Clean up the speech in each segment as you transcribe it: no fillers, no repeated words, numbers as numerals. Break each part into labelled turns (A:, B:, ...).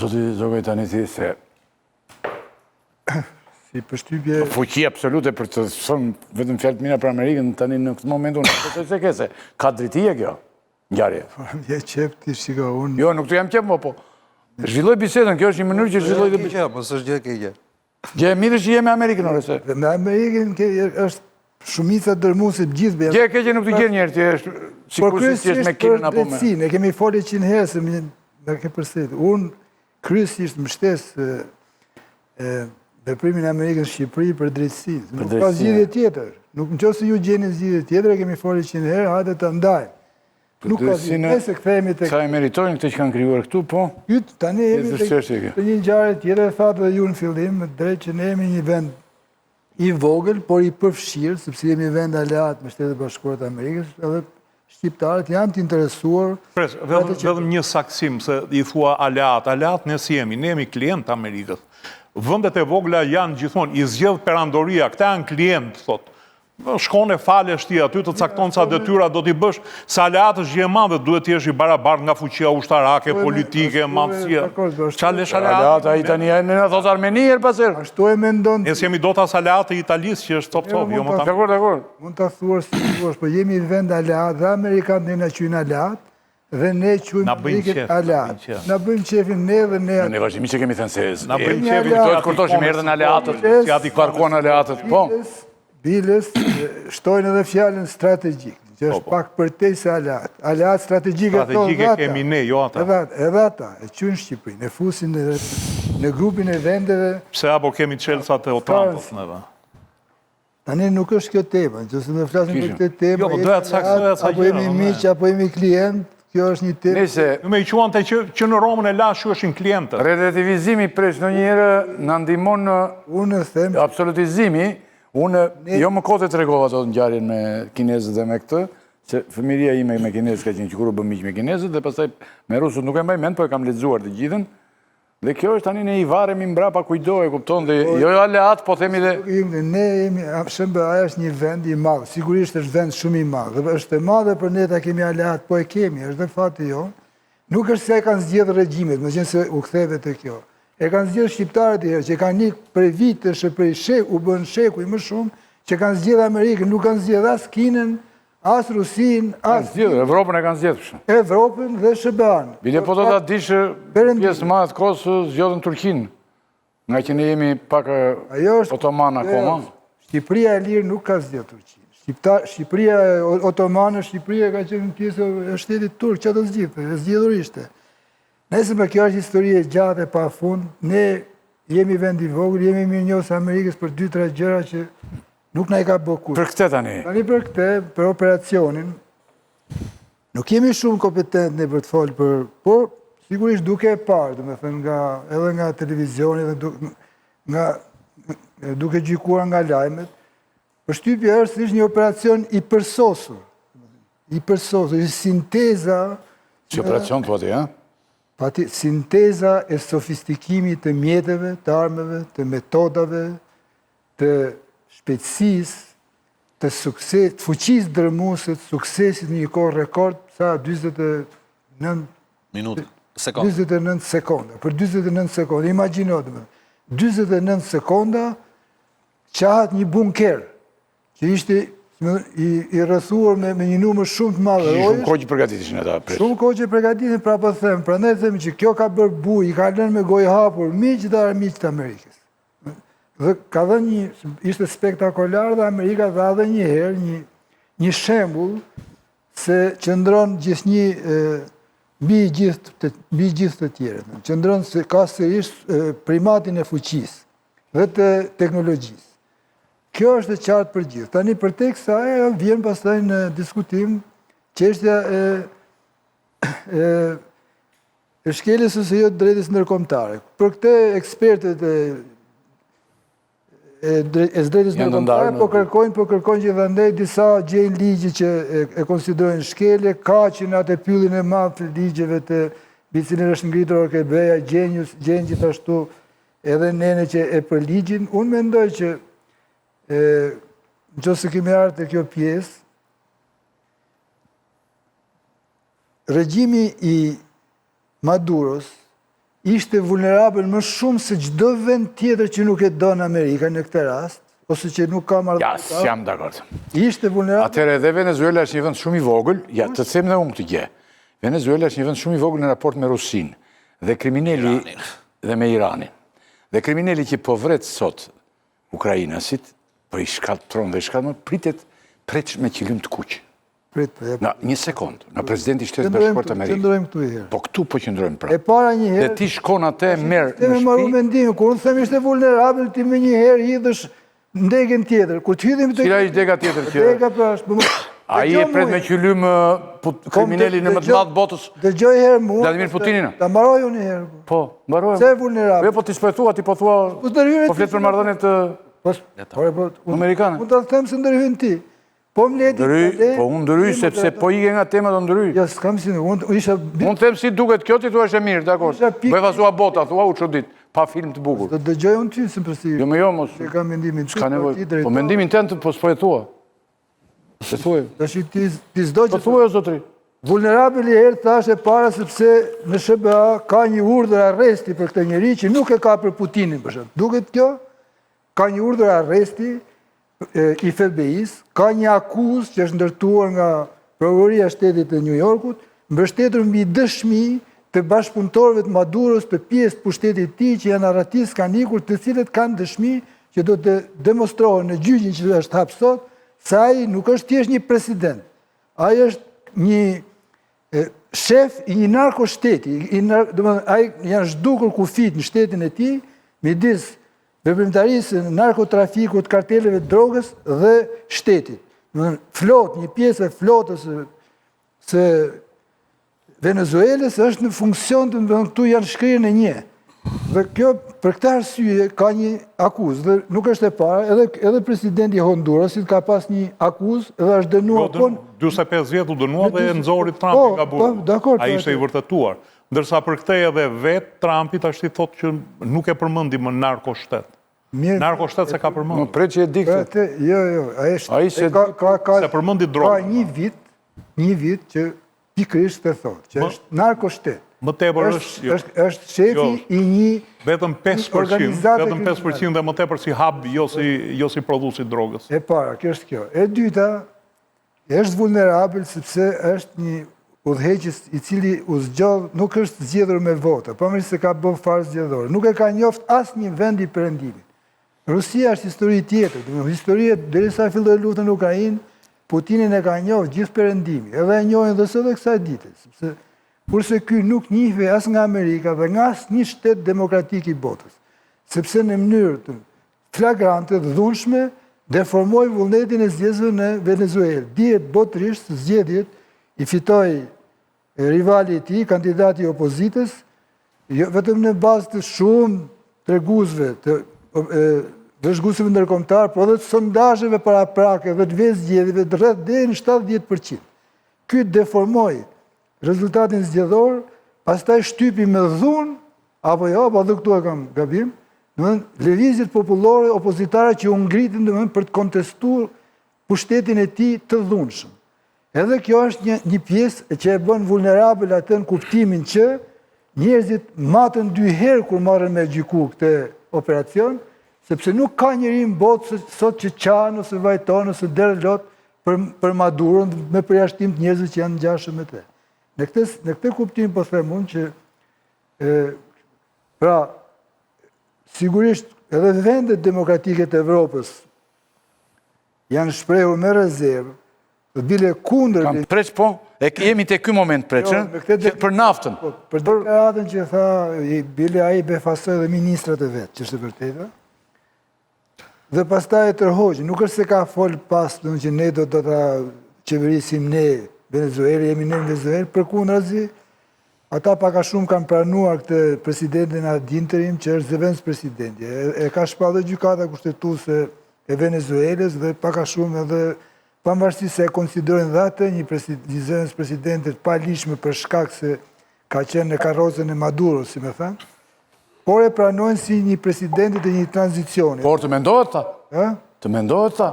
A: Zoti Zogaj tani thi se
B: si përshtypje...
A: fuqi absolute për të thënë vetëm fjalë të mira për Amerikën, tani në këtë moment unë besoj se kese. Ka drejtie kjo, ngjarje.
B: Je qep ti shiko unë...
A: Jo, nuk të jam qep, po. Zhvilloj bisedën, kjo është një mënyrë që zhvilloj të bisedën.
C: Mos është gjë e keqe.
A: Gjë e mirë që je me Amerikën, ore se.
B: Me Amerikën është shumica dërmuese gjithë.
A: Gjë e keqe nuk të gjen njerë, ti është sikur si është me kinën apo me.
B: Ne kemi folë 100 herë se më ke përsëritur. Unë kryesisht mbështes veprimin e Amerikës në Shqipëri për drejtësinë. Nuk ka zgjidhje tjetër. Nëse ju gjeni zgjidhje tjetër, kemi folë 100 herë, hajde ta ndajmë. Nuk ka zgjidhje. Nëse kthehemi tek...
A: Sa e meritojnë këtë që kanë krijuar këtu, po?
B: Tani jemi tek një ngjarje tjetër, thatë dhe ju në fillim, me drejt që ne jemi një vend i vogël, por i përfshirë, sepse jemi vend aleat me Shtetet Bashkuara të Amerikës, edhe shqiptarët janë të interesuar...
D: Vetëm një saksim, se i thua aleat. Aleat ne si jemi, ne jemi klient të Amerikës. Vëndet e vogla janë gjithmonë, i zgjedh perandoria, këta janë klient, thot. Shkone falesh ti, aty të cakton sa detyra do t'i bësh, sa aleat është gjë e madhe, duhet t'jesh i barabart nga fuqia ushtarake, politike, madhësia. Qa lesh aleat?
A: Aleat, a i tani e në thot Armeni herë pasër.
B: Ashtu e mendon...
D: Nësë jemi do t'as aleat e Italisë që është top-top.
A: Dakor.
B: Mund t'a thuar si thuash, po jemi vend aleat, dhe Amerikanë ne na quajnë aleat, dhe ne quajmë Amerikën aleat. Na bëjmë qefin ne dhe ne...
A: Ne vazhdimisht që kemi thënë se...
D: Na bëjmë qefin...
A: Kujtohet kurtoshim erdhen aleatët, si ati kvarkuan aleatët, po.
B: Bilës shtojnë edhe fjallën strategjik, që është pak përtej se aleat. Aleat strategjike të
D: strategjike kemi ne, jo ata.
B: Edhe ata, e qynë Shqipëri, ne fusin në grupin e vendeve...
D: Pse apo kemi qelsat e Otrantës neve?
B: Tani nuk është kjo tema, që se me flasin për këtë tema...
D: Jo, doja të saksoja sa
B: apo jemi miq, apo jemi klient, kjo është një tema...
A: Nese...
D: Me i quan të që në Romën e lashu është në klientët.
A: Relativizimi presh në njëre në ndimon në absolutizimi. Unë, jo më kote të regova të ngjarjen me kinezët dhe me këtë, se fëmiria ime me kinezët ka qenë që kur u bë miq me kinezët, dhe pastaj me rusët nuk e mbaj mend, po e kam lexuar të gjithën. Dhe kjo është tani ne i varemi mbrapa kujdo e kupton dhe jo aleat, po themi dhe...
B: Ne jemi, aja është një vend i madh, sigurisht është vend shumë i madh, dhe është e madhe për ne ta kemi aleat, po e kemi, është dhe fati jo. Nuk është se e kanë zgjedhë regjimet, më qenë se u ktheve të kjo. E kanë zgjedhë shqiptarët i herë, që kanë një prej vitesh e prej u bën shekuj më shumë, që kanë zgjedhë Amerikën, nuk kanë zgjedhë as Kinën, as Rusin, as...
A: Evropën e kanë zgjedhë.
B: Evropën dhe SBA-n.
A: Bile po do ta dish pjesë madhe të kohës zgjodhën Turqinë, nga që ne jemi pak otoman akoma.
B: Shqipëria e lirë nuk ka zgjedhë Turqinë. Shqipëria otomane, Shqipëria ka qenë pjesë e shtetit turk, që të zgjidhë, e zgjedhur ishte. Nëse me kjo është historie gjatë e pa fund, ne jemi vend i vogël, jemi mirënjohës Amerikës për 2-3 gjëra që nuk na i ka bërë kurrë.
A: Për këtë tani?
B: Tani për këtë, për operacionin, nuk jemi shumë kompetent ne për të folë për, por sigurisht duke e parë, do me thënë edhe nga televizioni, duke gjykuar nga lajmet, përshtypja është se ishte një operacion i përsosur, sinteza...
A: Si operacion të pati, ha?
B: Pati sinteza e sofistikimit të mjeteve, të armëve, të metodave, të shpejtësisë, të sukses, të fuqisë dërmuese, të suksesit në një kohë rekord, sa 29
C: minutë, sekonda.
B: 29 sekonda. Për 29 sekonda, imagjino dhe me, 29 sekonda qahat një bunker, që ishte i rrethuar me një numër shumë të madh rojesh.
A: Shumë kohë që përgatitishin ata.
B: Shumë kohë që përgatitishin, pra po them, prandaj them që kjo ka bërë buj, i ka lënë me gojë hapur miq dhe armiq të Amerikës. Dhe ka dhënë ishte spektakolar dhe Amerika dha edhe një herë një shembull se qëndron gjithnjë mbi gjithë të tjerët. Qëndron se ka sërish primatin e fuqisë dhe të teknologjisë. Kjo është e qartë për gjithë. Tani për tek kësaj vjen pastaj në diskutim çështja e shkeljes ose jo të drejtës ndërkombëtare. Për këtë ekspertët e drejtës ndërkombëtare po kërkojnë gjithandaj disa gjejnë ligje që e konsiderojnë shkelje, kaqin atë pyllin e madh të ligjeve të mbi cilin është ngritur Orkebeja, gjenjë gjithashtu edhe nene që e për ligjin. Unë mendoj që nëse kemi ardhur te kjo pjesë, regjimi i Maduros ishte vulnerabël më shumë se çdo vend tjetër që nuk e don Amerika në këtë rast, ose që nuk ka marrë.
A: Ja, s'jam dakord.
B: Ishte vulnerabël.
A: Atëherë edhe Venezuela është një vend shumë i vogël, ja, të them dhe unë këtë gjë. Venezuela është një vend shumë i vogël në raport me Rusinë dhe kriminali dhe me Iranin. Dhe kriminali që po vret sot ukrainasit, po i shkatron dhe i shkatron, preç me qëllim të kuq. Na një sekond, na presidenti i Shtetit Bashkuar të Amerikës.
B: Qëndrojmë këtu herë.
A: Po këtu po qëndrojmë pra.
B: E para një herë.
A: Dhe ti shkon atë merr
B: Te
A: në
B: me marrë
A: shtëpi.
B: mendimin, kur unë them ishte vulnerabël, ti me një herë hidhësh ndegën tjetër. Kur të hidhim të...
A: Cila ishte dega tjetër që...
B: Dega pra është...
A: Ai e pret me qëllim kriminali në më të madh botës.
B: Dëgjoj herë mua.
A: Vladimir Putinin.
B: Ta mbaroj unë një herë.
A: Po, mbaroj.
B: Se vulnerabël.
A: Po ti s'po thua, ti po thua. Po flet për marrëdhëniet amerikane.
B: Unë ta them se ndërhyn ti. Po më leti...
A: Po unë ndryj, sepse po ike nga tema do ndryj.
B: Ja, s'kam si unë isha...
A: Unë them si duket kjo, ti thua është e mirë, dakor. Bëjva thua bota, thua u çudit, pa film të bukur.
B: Do dëgjoj unë ty se përsi...
A: Jo, më jo, mos.
B: Se ka mendimin ty.
A: S'ka nevojë. Po mendimin tënd po s'po e thua. Se thuaj.
B: Tash ti s'do që...
A: Po thuaj o zotri.
B: Vulnerabël i herë thash e para sepse në SBA ka një urdhër arresti për këtë njerëz që nuk e ka për Putinin, për shemb. Duket kjo? Ka një urdhër arresti i FBI-s, ka një akuzë që është ndërtuar nga Prokuroria e Shtetit të New Yorkut, mbështetur mbi dëshmi të bashkëpunëtorëve të Maduros të pjesë të pushtetit të tij që janë arratistë kanë ikur, të cilët kanë dëshmi që do të demonstrohen në gjyqin që është hap sot, se ai nuk është thjesht një president. Ai është një shef i një narkoshteti, domethënë ai janë zhdukur kufit në shtetin e tij, midis veprimtarisë në narkotrafikut, karteleve të drogës dhe shtetit. Flot, një pjesë e flotës së Venezuelës është në funksion të këtu janë shkrirë në një. Dhe kjo, për këtë arsye, ka një akuzë, dhe nuk është e para, edhe presidenti Hondurasit ka pas një akuzë dhe është dënuar...
D: 45 vjetë u dënua dhe nëzori Trumpi ka burë. A ishte i vërtetuar. Ndërsa për këte edhe vetë, Trumpi të ashtë i thotë që nuk e përmëndi më narkoshtet. Narkoshtet se ka përmëndi.
A: Në pre që e dikte.
B: Jo,
A: se
D: përmëndi drogë.
B: Ka një vit që pikërisht të thotë, që është narkoshtet.
D: Më tepër
B: është shefi i një
D: vetëm 5% dhe më tepër si hub, jo si prodhuesi drogës.
B: E para, kjo është kjo. E dyta, është vulnerabël sepse është një udhëheqës i cili u zgjodh, nuk është zgjedhur me vota, pavarësisht se ka bërë farë zgjedhore. Nuk e ka njoft asnjë vend i Perëndimit. Rusia është histori tjetër, historia derisa filloi luftën në Ukrainë, Putinin e ka njohur gjithë Perëndimi, edhe e njohin dhe sot e kësaj dite, sepse kurse ky nuk njihet as nga Amerika dhe nga asnjë shtet demokratik i botës, sepse në mënyrë të flagrante dhe dhunshme deformoi vullnetin e zgjedhjeve në Venezuelë. Dihet botërisht se zgjedhjet i fitoi rivali i tij, kandidati i opozitës, jo vetëm në bazë të shumë treguesve, të vëzhguesve ndërkombëtar, por edhe të sondazheve paraprake dhe të zgjedhjeve rreth deri në 70%. Ky deformoi rezultatin zgjedhor, pastaj shtypi me dhunë, apo jo, apo dhe këtu e kam gabim, lëvizjet popullore opozitare që u ngritën për të kontestuar pushtetin e tij të dhunshëm. Edhe kjo është një pjesë që e bën vulnerabël atë në kuptimin që njerëzit matën 2 herë kur marrën me gjyku këtë operacion, sepse nuk ka njeri në botë sot që qanë ose vajton ose derë lot për Maduron me përjashtim të njerëzit që janë ngjashëm me te. Në këtë kuptim po them unë që pra sigurisht edhe vendet demokratike të Evropës janë shprehur me rezervë dhe bile kundër...
A: Kam preq po, jemi të ky moment preqë, për naftën.
B: Për deklaratën që tha, bile a i befasoj dhe ministrat e vetë, që është e vërtetë, dhe pastaj e tërhoqë, nuk është se ka folë pas, që ne do të qeverisim ne, Venezuela, jemi ne në Venezuela, për kundrazi, ata paka shumë kanë pranuar këtë presidentin ad interim, që është zëvendës presidenti. E ka shpallë dhe gjykata kushtetuese e Venezuelës dhe paka shumë edhe pavarësisht se e konsiderojnë dhe atë një zëvendës presidentit pa lishme për shkak se ka qenë në karrocën e Maduro, si me thënë, por e pranojnë si një presidentit e një tranzicioni.
A: Por të mendohet ta? Të mendohet ta?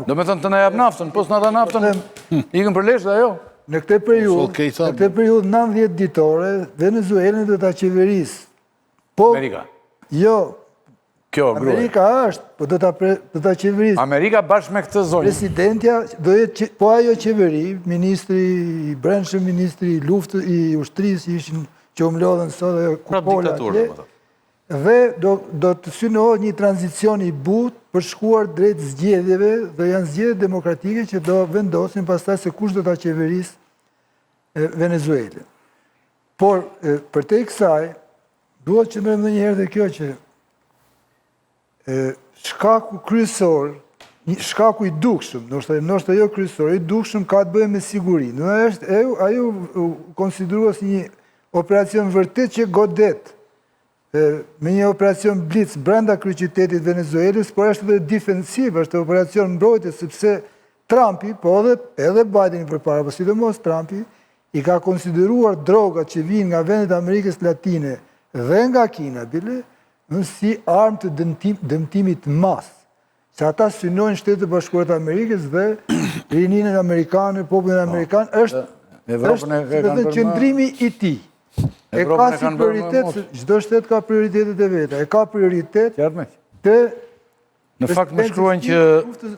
A: Do me thënë të na jap naftën, po s'na dha naftën, ikën për lesh dhe ajo.
B: Në këtë periudhë 90 ditore, Venezuelën do ta qeverisë
A: Amerika.
B: Jo,
A: Kjo, gruaj.
B: Amerika është, po do ta qeverisë.
A: Amerika bashkë me këtë zonjë.
B: Presidentja do jetë, po ajo qeveri, ministri i brendshëm, ministri i luftës, i ushtrisë, ishin që u mlodhen sot dhe kupola atje, dhe do të synohet një tranzicion i butë për shkuar drejt zgjedhjeve, dhe janë zgjedhje demokratike që do vendosin pastaj se kush do ta qeverisë Venezuelën. Por, për te kësaj, duhet që ndërëm dhe njëherë dhe kjo që shkaku kryesor, shkaku i dukshëm, nështë jo kryesor, i dukshëm ka të bëjë me siguri. Ajo konsideruar si një operacion vërtet që godet me një operacion blitz brenda kryeqytetit Venezuelës, por është edhe defensiv, është operacion mbrojtje, sepse Trumpi, po edhe Bideni përpara, po sidomos Trumpi, i ka konsideruar drogat që vinë nga vendet Amerikës Latine dhe nga Kina, bile, si armë të dëmtimit mas, që ata synojnë Shtetet Bashkuara të Amerikës dhe rininën amerikane, popullin amerikan, është qëndrimi i tij. E ka si prioritet, çdo shtet ka prioritetet e veta, e ka prioritet të...
A: Në fakt më shkruajnë që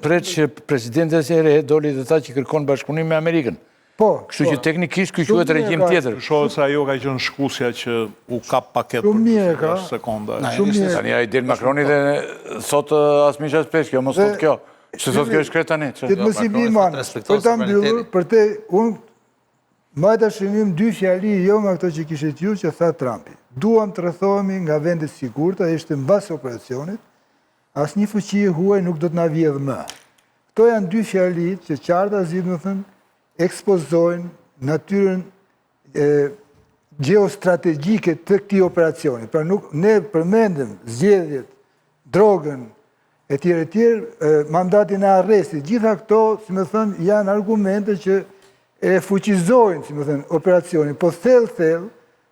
A: pret që presidentes e re doli dhe ta që kërkon bashkëpunim me Amerikën. Kështu që teknikisht ky quhet regjim tjetër.
D: Shohë se ajo ka qenë shkusja që u kap paket për 20 sekonda.
A: Tani ai del Macroni dhe sot asmish as pesh kjo, mos thot kjo. Se thot kjo është kret tani.
B: Të mos i bëjmë manë, për ta mbyllur, për te unë majta shënim dy fjali jo nga këto që kishit ju që tha Trumpi. Duam të rrethohemi nga vendet sigurta, ishte mbas operacionit, asnjë fuqi e huaj nuk do të na vjedh më. Këto janë dy fjalit që qarta zi, më thënë, ekspozojnë natyrën geostrategjike të këtij operacioni. Pra ne përmendëm zgjedhjet, drogën, e tjerë, mandatin e arrestit. Gjitha këto, si më thënë, janë argumente që e fuqizojnë, si më thënë, operacionin. Po thellë,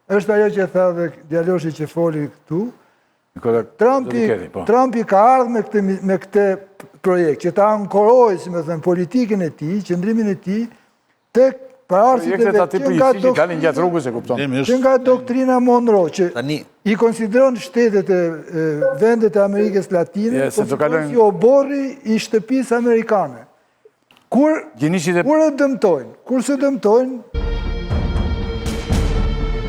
B: është ajo që tha dhe djaloshi që foli këtu, Trumpi ka ardhur me këtë projekt, që ta ankorojë, si më thënë, politikën e tij, qëndrimin e tij, tek paraardhësit e vetë, që nga doktrina Monroe, që i konsideron shtetet e vendet e Amerikës Latine, si oborri i shtëpisë amerikane. Kur e dëmtojnë, kur se dëmtojnë,